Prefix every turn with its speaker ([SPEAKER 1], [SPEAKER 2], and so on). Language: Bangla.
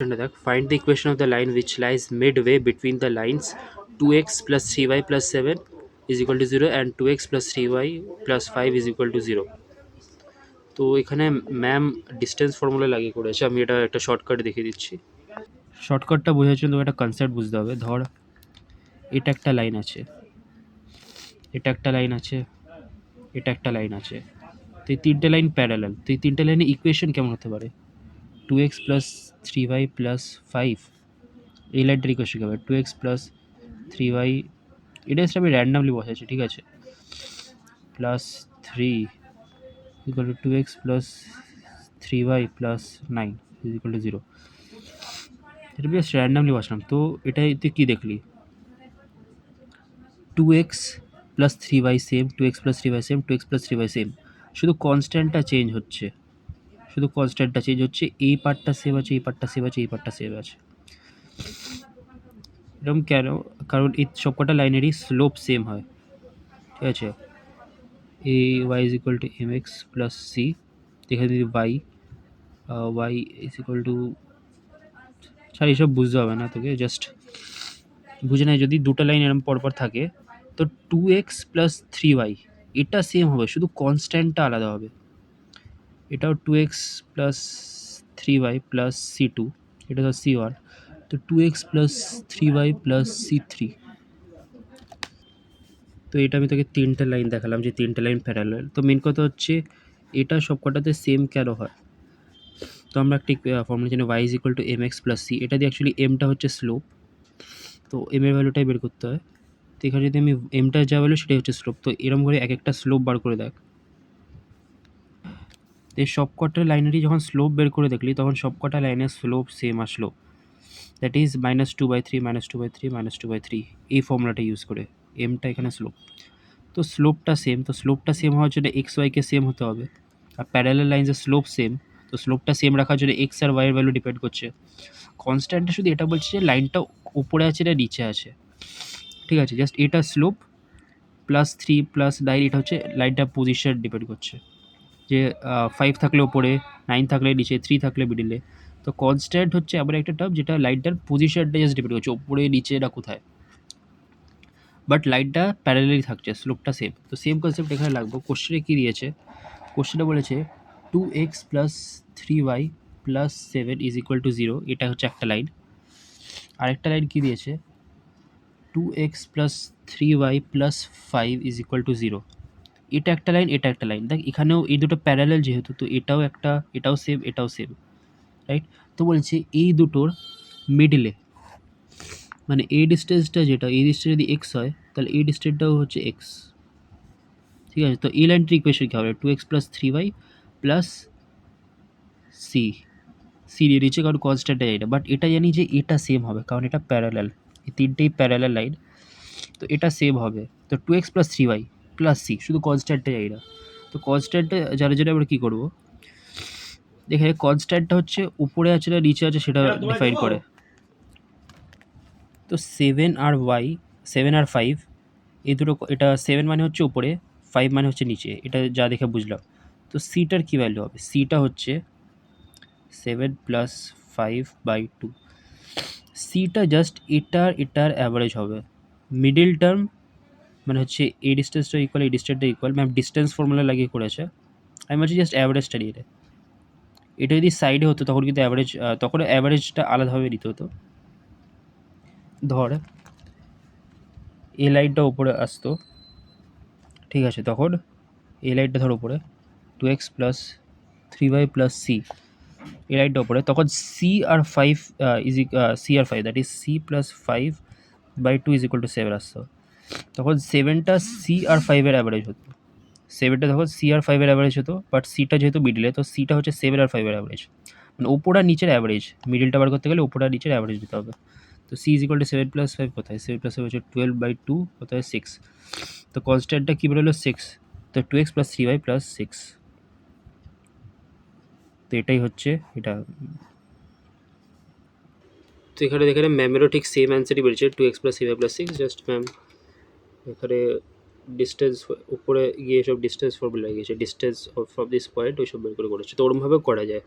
[SPEAKER 1] দেখ, find the equation of the line which lies midway between the lines 2x plus 3y plus 7 is equal to 0 and 2x plus 3y plus 5 is equal to 0. তো এখানে ম্যাম ডিস্টেন্স ফর্মুলা লাগিয়ে করেছে। আমি এটা একটা শর্টকাট দেখিয়ে দিচ্ছি। শর্টকাটটা বোঝার জন্য তোকে একটা কনসেপ্ট বুঝতে হবে। ধর এটা একটা লাইন আছে, এটা একটা লাইন আছে, এটা একটা লাইন আছে। তো এই তিনটে লাইন প্যারালাল। তো এই তিনটে লাইনের ইকুয়েশন কেমন হতে পারে? 2x প্লাস 3y প্লাস 5, এই লাইনটার ইকুয়েশন কেমন? 2x প্লাস 3y, এটা জাস্ট আমি র্যান্ডামলি বসাচ্ছি, ঠিক আছে? Plus 3 equal to 2x plus 3y plus 9 is equal two 0। এটা জাস্ট র্যান্ডামলি বসালাম। তো এটাই তুই কী দেখলি? 2x plus 3y same, 2x plus 3y same, 2x plus 3y same, শুধু কনস্ট্যান্টটা চেঞ্জ হচ্ছে, শুধু কনস্ট্যান্টটা চেঞ্জ হচ্ছে। এই পার্টটা সেম আছে, এই পার্টটা সেম আছে, এই পার্টটা সেম আছে। এরকম কেন? কারণ এই সবকটা লাইনেরই স্লোপ সেম হয়, ঠিক আছে? এ y is equal to M x plus c, এখানে যদি ওয়াই ইজ ইকুয়াল টু, ছাড় এইসব বুঝতে হবে না তোকে, জাস্ট বুঝে নেয়। যদি দুটো লাইন এরকম পরপর থাকে তো 2x প্লাস 3y এটা সেম হবে, শুধু কনস্ট্যান্টটা আলাদা হবে। এটাও 2x plus 3y plus C2, এটা তো C1, তো 2x plus 3y plus C3। তো এটা আমি তোকে তিনটে লাইন দেখালাম যে তিনটে লাইন প্যারালাল। তো মেন কথা হচ্ছে এটা সবকটাতে সেম কেন হয়? তো আমরা একটি ফর্মুলা জানি y is equal to M x plus C. এটা দিয়ে অ্যাকচুয়ালি এমটা হচ্ছে স্লোপ, তো এম এর ভ্যালুটাই বের করতে হয়। তো এখানে যদি আমি এমটা যা ভ্যালু সেটাই হচ্ছে স্লোপ। তো এরকম করে এক একটা স্লোপ বার করে দেখ। এই সবকটা লাইনেরই যখন স্লোপ বের করে দেখলি তখন সবকটা লাইনের স্লোপ সেম আসলো, দ্যাট ইজ -2/3 -2/3 -2/3, এই ফর্মুলাটা ইউজ করে। এমটা এখানে স্লোপ, তো স্লোপটা সেম। তো স্লোপটা সেম হওয়ার জন্য এক্স ওয়াইকে সেম হতে হবে, আর প্যারালাল লাইন্সের স্লোপ সেম। তো স্লোপটা সেম রাখার জন্য এক্স আর ওয়াইয়ের ভ্যালু ডিপেন্ড করছে। কনস্ট্যান্টটা শুধু এটা বলছে যে লাইনটা উপরে আছে না নিচে আছে, ঠিক আছে? জাস্ট এটা স্লোপ প্লাস 3 প্লাস 9, এটা হচ্ছে লাইনটার পজিশন ডিপেন্ড করছে, যে 5 থাকলে ওপরে, 9 থাকলে নিচে, 3 থাকলে মিডিলে। তো কনস্ট্যান্ট হচ্ছে এমন একটা টার্ম যেটা লাইনটার পজিশনটা জাস্ট ডিপেন্ড করছে, ওপরে নিচে না কোথায়, বাট লাইনটা প্যারালালি থাকছে, স্লোপটা সেম। তো সেম কনসেপ্ট এখানে লাগবে। কোশ্চেনে কী দিয়েছে? কোশ্চেনে বলেছে 2x plus 3y plus 7 is equal two 0, এটা হচ্ছে একটা লাইন। আরেকটা লাইন কী দিয়েছে? 2x plus 3y plus 5 is equal two 0, এটা একটা লাইন, এটা একটা লাইন। দেখ এখানেও এই দুটো প্যারালাল যেহেতু, তো এটাও একটা, এটাও সেম, এটাও সেম, রাইট? তো বলছে এই দুটোর মিডলে, মানে এই ডিস্টেন্সটা যেটা, এই ডিস্টেন্স যদি এক্স হয় তাহলে এই ডিস্টেন্সটাও হচ্ছে এক্স, ঠিক আছে? তো এই লাইনটির ইকুয়েশন কী হবে? 2x plus 3y plus C, C দিয়ে নিচ্ছে কারণ কনস্ট্যান্টটা এটা, বাট এটা জানি যে এটা সেম হবে কারণ এটা প্যারালাল, এই তিনটেই প্যারালাল লাইন, তো এটা সেম হবে। তো 2x plus 3y plus C, শুধু কনস্ট্যান্টটা যাই না। তো কনস্ট্যান্টটা জানার জন্য আমরা কী করবো? এখানে কনস্ট্যান্টটা হচ্ছে উপরে আছে না নিচে আছে সেটা ডিফাইন করে। তো 7 আর 5 এই দুটো, এটা 7 মানে হচ্ছে উপরে, 5 মানে হচ্ছে নিচে, এটা যা দেখে বুঝলাম। তো সিটার কী ভ্যালু হবে? সিটা হচ্ছে 7 প্লাস 5/2। সিটা জাস্ট এটার অ্যাভারেজ হবে, মিডিল টার্ম, মানে হচ্ছে এই ডিস্টেন্সটা ইকুয়াল, এই ডিস্টেন্সটা ইকুয়াল। ম্যাম ডিস্টেন্স ফর্মুলা লাগিয়ে করেছে, আমি বলছি জাস্ট অ্যাভারেজটা নিয়ে নে। এটা যদি সাইডে হতো তখন কিন্তু অ্যাভারেজ, তখন অ্যাভারেজটা আলাদাভাবে নিতে হতো। ধর এই লাইনটা উপরে আসতো, ঠিক আছে? তখন এই লাইনটা ধর উপরে 2x plus 3y plus C, এই লাইনটা উপরে, তখন সি আর 5 সি আর 5, that is C plus 5/2 is equal to 7 আসতো। তখন 7টা সি আর 5-এর অ্যাভারেজ হতো, 7টা তখন সি আর 5-এর অ্যাভারেজ হতো, বাট সিটা যেহেতু মিডিলে তো সিটা হচ্ছে 7 আর 5-এর অ্যাভারেজ, মানে ওপর আর নিচের অ্যাভারেজ। মিডিলটা বার করতে গেলে ওপর আর নিচের অ্যাভারেজ দিতে হবে। তো C is equal to 7 plus 5 কোথায়? 7 প্লাস 5 হচ্ছে 12/2 কোথায়? 6। তো কনস্ট্যান্টটা কী বেরোলো? 6। তো 2x প্লাস 3y প্লাস 6, তো এটাই হচ্ছে এটা। তো এখানে ম্যামেরও ঠিক সেম অ্যান্সারই বেরিয়েছে, 2x plus 3y plus 6। Just ma'am এখানে ডিস্টেন্স উপরে গিয়ে সব ডিস্টেন্স ফর্মুলা লাগিয়েছে, ডিস্টেন্স ফ্রম দিস পয়েন্ট ওইসব বের করে করেছে। তো ওরমভাবে করা যায়।